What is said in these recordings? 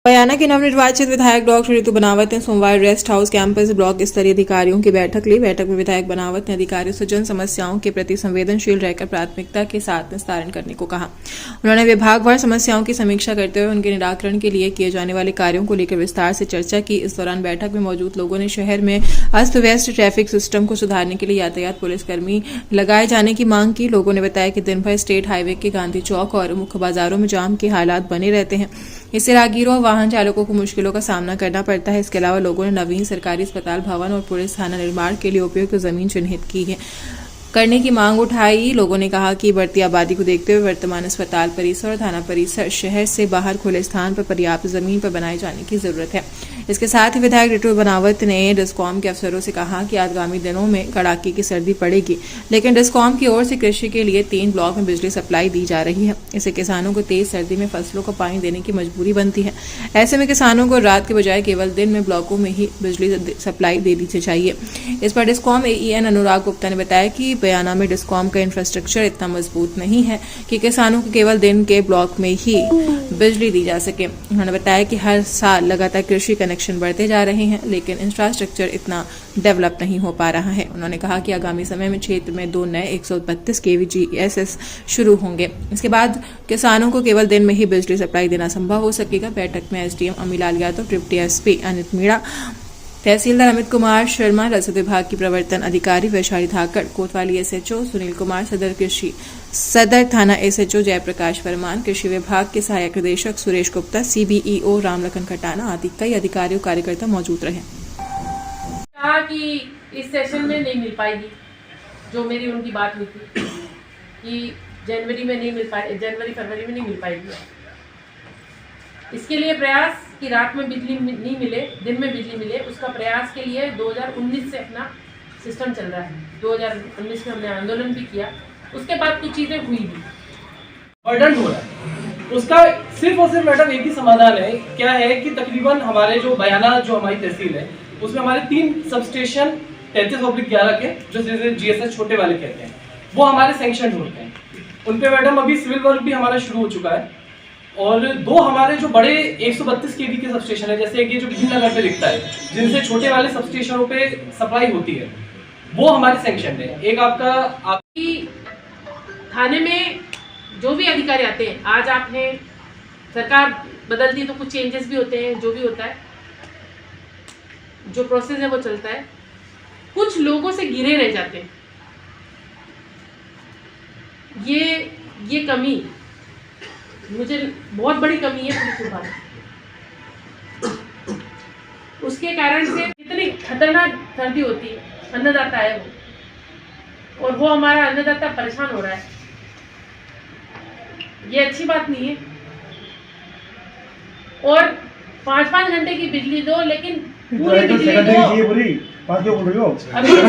बयाना के नवनिर्वाचित विधायक डॉक्टर ऋतु बनावत ने सोमवार रेस्ट हाउस कैंपस ब्लॉक स्तरीय अधिकारियों की बैठक ली। बैठक में विधायक बनावत ने अधिकारियों से जन समस्याओं के प्रति संवेदनशील रहकर प्राथमिकता के साथ निस्तारण करने को कहा। उन्होंने विभागवार समस्याओं की समीक्षा करते हुए उनके निराकरण के लिए किए जाने वाले कार्यों को लेकर विस्तार से चर्चा की। इस दौरान बैठक में मौजूद लोगों ने शहर में अस्त व्यस्त ट्रैफिक सिस्टम को सुधारने के लिए यातायात पुलिसकर्मी लगाए जाने की मांग की। लोगों ने बताया कि दिन भर स्टेट हाईवे के गांधी चौक और मुख्य बाजारों में जाम के हालात बने रहते हैं। इससे राहगीरों और वाहन चालकों को मुश्किलों का सामना करना पड़ता है। इसके अलावा लोगों ने नवीन सरकारी अस्पताल भवन और पुलिस थाना निर्माण के लिए उपयुक्त जमीन चिन्हित की है करने की मांग उठाई। लोगों ने कहा कि बढ़ती आबादी को देखते हुए वर्तमान अस्पताल परिसर और थाना परिसर शहर से बाहर खुले स्थान पर पर्याप्त जमीन पर बनाए जाने की जरूरत है। इसके साथ ही विधायक ऋतु बनावत ने डिस्कॉम के अफसरों से कहा कि आगामी दिनों में कड़ाके की सर्दी पड़ेगी, लेकिन डिस्कॉम की ओर से कृषि के लिए 3 ब्लॉक में बिजली सप्लाई दी जा रही है। इससे किसानों को तेज सर्दी में फसलों को पानी देने की मजबूरी बनती है। ऐसे में किसानों को रात के बजाय केवल दिन में ब्लॉकों में ही बिजली सप्लाई दे दी चाहिए। इस पर डिस्कॉम एईएन अनुराग गुप्ता ने बताया कि बयाना में डिस्कॉम का इंफ्रास्ट्रक्चर इतना मजबूत नहीं है कि किसानों को केवल दिन के ब्लॉक में ही बिजली दी जा सके। उन्होंने बताया कि हर साल लगातार कृषि कनेक्शन बढ़ते जा रहे हैं, लेकिन इंफ्रास्ट्रक्चर इतना डेवलप नहीं हो पा रहा है। उन्होंने कहा कि आगामी समय में क्षेत्र में 2 नए 132 kV GSS शुरू होंगे। इसके बाद किसानों को केवल दिन में ही बिजली सप्लाई देना संभव हो सकेगा। बैठक में SDM Amilal Yadav, deputy SP Anit Meena, tehsildar Amit Kumar Sharma, रसद विभाग की प्रवर्तन अधिकारी वैशाली धाकड़, कोतवाली एसएचओ सुनील कुमार, सदर थाना एसएचओ जयप्रकाश परमान, कृषि विभाग के सहायक निदेशक सुरेश गुप्ता, सीबीईओ रामलखन खटाना आदि कई अधिकारियों कार्यकर्ता मौजूद रहे। कहा कि इस सेशन में नहीं मिल पाएगी, जो मेरी उनकी बात हुई थी कि जनवरी में नहीं मिल पाए, जनवरी फरवरी में नहीं मिल पाएगी। इसके लिए प्रयास कि रात में बिजली नहीं मिले, दिन में बिजली मिले, उसका प्रयास के लिए 2019 से अपना सिस्टम चल रहा है। 2019 में हमने आंदोलन भी किया, उसके बाद कुछ चीज़ें हुई भी। बर्डन हो रहा है, उसका सिर्फ और सिर्फ मैडम एक ही समाधान है। क्या है कि तकरीबन हमारे जो बयाना जो हमारी तहसील है उसमें हमारे 3 सबस्टेशन 33/11 के जो GSS छोटे वाले कहते हैं वो हमारे सैंक्शन होते हैं। उन पे मैडम अभी सिविल वर्क भी हमारा शुरू हो चुका है। और 2 हमारे जो बड़े 132 kV के सबस्टेशन है, जैसे कि जो भीम नगर पे दिखता है, जिनसे छोटे वाले सबस्टेशनों पे सप्लाई होती है, वो हमारे सैंक्शन है। एक आपकी थाने में जो भी अधिकारी आते हैं, आज आपने सरकार बदल दी तो कुछ चेंजेस भी होते हैं, जो भी होता है, जो प्रोसेस है वो चलता है। कुछ लोगों से घिरे रह जाते हैं। ये कमी मुझे बहुत बड़ी कमी है पुलिस विभाग। उसके कारण से इतनी खतरनाक सर्दी होती है, अन्नदाता है वो, और वो हमारा अन्नदाता परेशान हो रहा है। ये अच्छी बात नहीं है। और 5-5 घंटे की बिजली दो, लेकिन पूरी बिजली दो। पूरी 5 क्यों बोल रही हो? अभी 6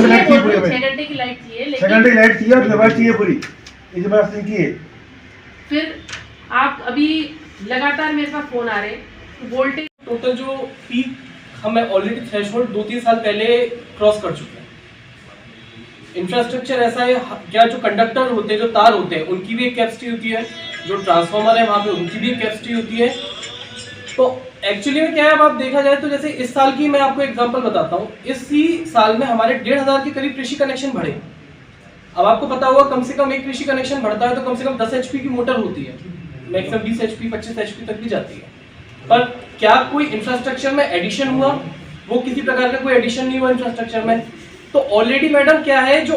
घंटे की लाइट चाहिए, लेकिन 6 घंटे की लाइट चाहिए और लाइट चाहिए पूरी। इस बात से की है। फिर आप अभी लगातार मेरे पास फोन आ रहे हैं, वोल्टेज टोटल जो पीक हमें ऑलरेडी थ्रेशोल्ड 2-3 साल पहले क्रॉस कर चुके हैं। इंफ्रास्ट्रक्चर ऐसा है, क्या जो कंडक्टर होते हैं, जो तार होते हैं, उनकी भी एक कैपेसिटी होती है, जो ट्रांसफार्मर है वहाँ पे उनकी भी एक कैपेसिटी होती है। तो एक्चुअली में क्या है, अब आप देखा जाए तो जैसे इस साल की मैं आपको एग्जांपल बताता हूँ। इसी साल में हमारे 1500 के करीब कृषि कनेक्शन बढ़े। अब आपको पता होगा कम से कम एक कृषि कनेक्शन बढ़ता है तो कम से कम 10 HP की मोटर होती है, मैक्सिमम 20 HP 25 HP तक भी जाती है। पर क्या कोई इंफ्रास्ट्रक्चर में एडिशन हुआ? वो किसी प्रकार का कोई एडिशन नहीं हुआ इंफ्रास्ट्रक्चर में। तो ऑलरेडी मैडम क्या है, जो